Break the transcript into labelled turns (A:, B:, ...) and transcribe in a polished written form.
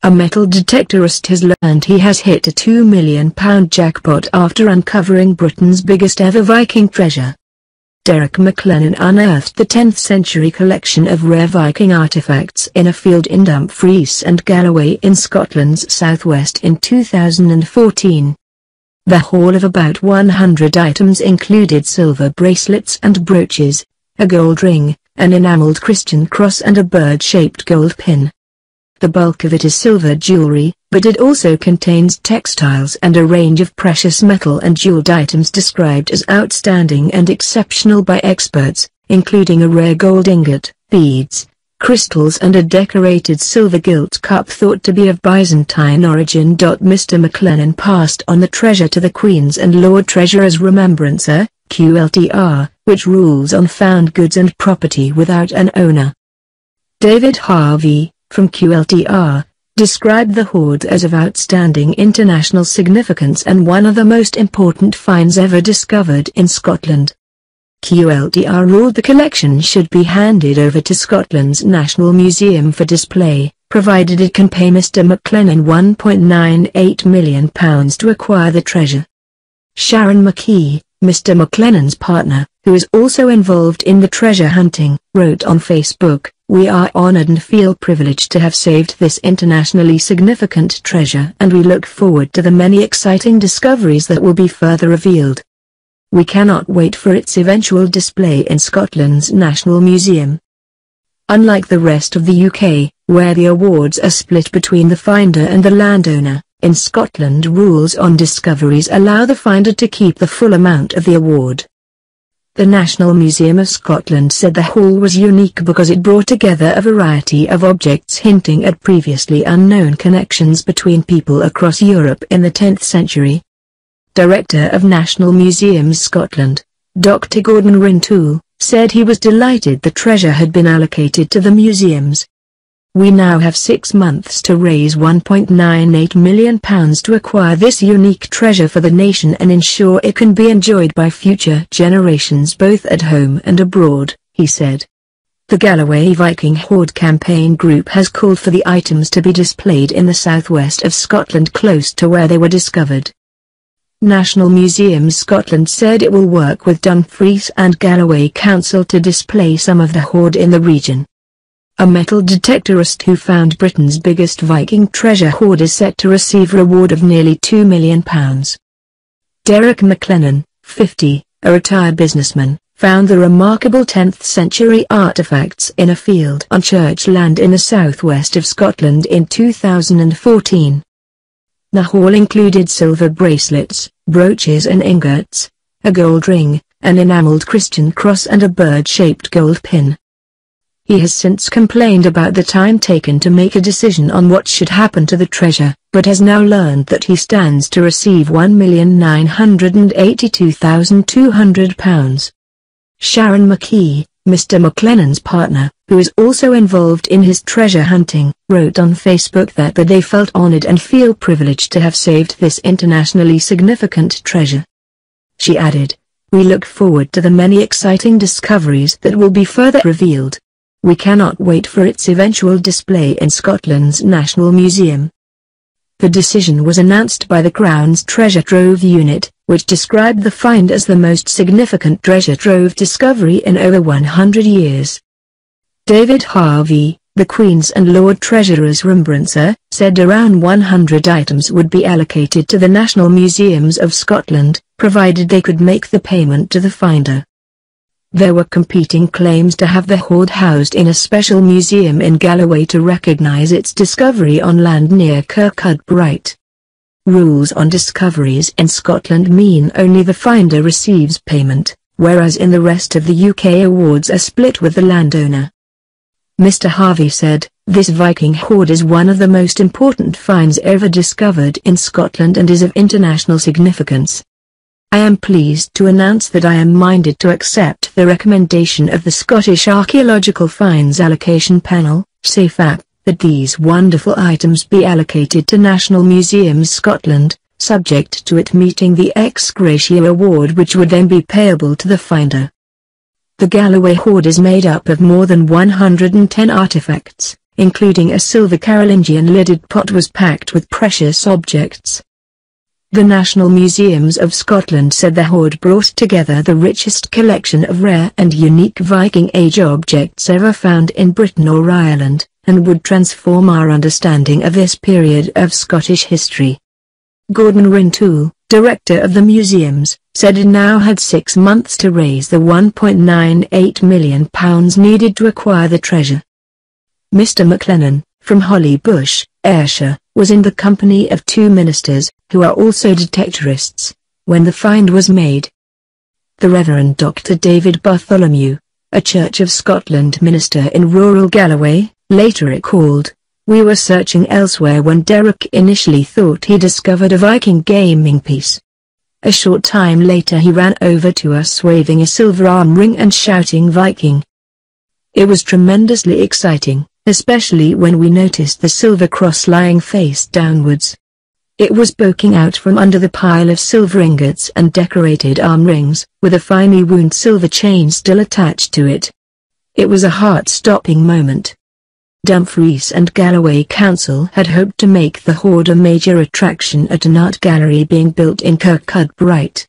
A: A metal detectorist has learned he has hit a £2 million jackpot after uncovering Britain's biggest ever Viking treasure. Derek McLennan unearthed the 10th century collection of rare Viking artifacts in a field in Dumfries and Galloway in Scotland's southwest in 2014. The haul of about 100 items included silver bracelets and brooches, a gold ring, an enamelled Christian cross and a bird-shaped gold pin. The bulk of it is silver jewelry, but it also contains textiles and a range of precious metal and jeweled items described as outstanding and exceptional by experts, including a rare gold ingot, beads, crystals and a decorated silver gilt cup thought to be of Byzantine origin. Mr. McLennan passed on the treasure to the Queen's and Lord Treasurer's Remembrancer, QLTR, which rules on found goods and property without an owner. David Harvey, from QLTR, described the hoard as of outstanding international significance and one of the most important finds ever discovered in Scotland. QLTR ruled the collection should be handed over to Scotland's National Museum for display, provided it can pay Mr. McLennan £1.98 million to acquire the treasure. Sharon McKee, Mr. McLennan's partner, who is also involved in the treasure hunting, wrote on Facebook, "We are honored and feel privileged to have saved this internationally significant treasure and we look forward to the many exciting discoveries that will be further revealed. We cannot wait for its eventual display in Scotland's National Museum." Unlike the rest of the UK, where the awards are split between the finder and the landowner, in Scotland rules on discoveries allow the finder to keep the full amount of the award. The National Museum of Scotland said the haul was unique because it brought together a variety of objects hinting at previously unknown connections between people across Europe in the 10th century. Director of National Museums Scotland, Dr. Gordon Rintoul, said he was delighted the treasure had been allocated to the museums. "We now have 6 months to raise £1.98 million to acquire this unique treasure for the nation and ensure it can be enjoyed by future generations both at home and abroad," he said. The Galloway Viking Hoard Campaign Group has called for the items to be displayed in the southwest of Scotland close to where they were discovered. National Museums Scotland said it will work with Dumfries and Galloway Council to display some of the hoard in the region. A metal detectorist who found Britain's biggest Viking treasure hoard is set to receive a reward of nearly £2 million. Derek McLennan, 50, a retired businessman, found the remarkable 10th century artifacts in a field on church land in the southwest of Scotland in 2014. The haul included silver bracelets, brooches and ingots, a gold ring, an enamelled Christian cross and a bird-shaped gold pin. He has since complained about the time taken to make a decision on what should happen to the treasure, but has now learned that he stands to receive £1,982,200. Sharon McKee, Mr. McLennan's partner, who is also involved in his treasure hunting, wrote on Facebook that they felt honored and feel privileged to have saved this internationally significant treasure. She added, "We look forward to the many exciting discoveries that will be further revealed. We cannot wait for its eventual display in Scotland's National Museum." The decision was announced by the Crown's Treasure Trove Unit, which described the find as the most significant treasure trove discovery in over 100 years. David Harvey, the Queen's and Lord Treasurer's Remembrancer, said around 100 items would be allocated to the National Museums of Scotland, provided they could make the payment to the finder. There were competing claims to have the hoard housed in a special museum in Galloway to recognise its discovery on land near Kirkcudbright. Rules on discoveries in Scotland mean only the finder receives payment, whereas in the rest of the UK awards are split with the landowner. Mr. Harvey said, "This Viking hoard is one of the most important finds ever discovered in Scotland and is of international significance. I am pleased to announce that I am minded to accept the recommendation of the Scottish Archaeological Finds Allocation Panel, SAFAP, that these wonderful items be allocated to National Museums Scotland, subject to it meeting the ex gratia award which would then be payable to the finder." The Galloway hoard is made up of more than 110 artifacts, including a silver Carolingian lidded pot, was packed with precious objects. The National Museums of Scotland said the hoard brought together the richest collection of rare and unique Viking Age objects ever found in Britain or Ireland, and would transform our understanding of this period of Scottish history. Gordon Rintoul, director of the museums, said it now had 6 months to raise the £1.98 million needed to acquire the treasure. Mr. McLennan, from Hollybush, Ayrshire, was in the company of 2 ministers, who are also detectorists, when the find was made. The Reverend Dr. David Bartholomew, a Church of Scotland minister in rural Galloway, later recalled, "We were searching elsewhere when Derek initially thought he discovered a Viking gaming piece. A short time later he ran over to us waving a silver arm ring and shouting 'Viking!' It was tremendously exciting, especially when we noticed the silver cross lying face downwards. It was poking out from under the pile of silver ingots and decorated arm rings, with a finely wound silver chain still attached to it. It was a heart-stopping moment." Dumfries and Galloway Council had hoped to make the hoard a major attraction at an art gallery being built in Kirkcudbright.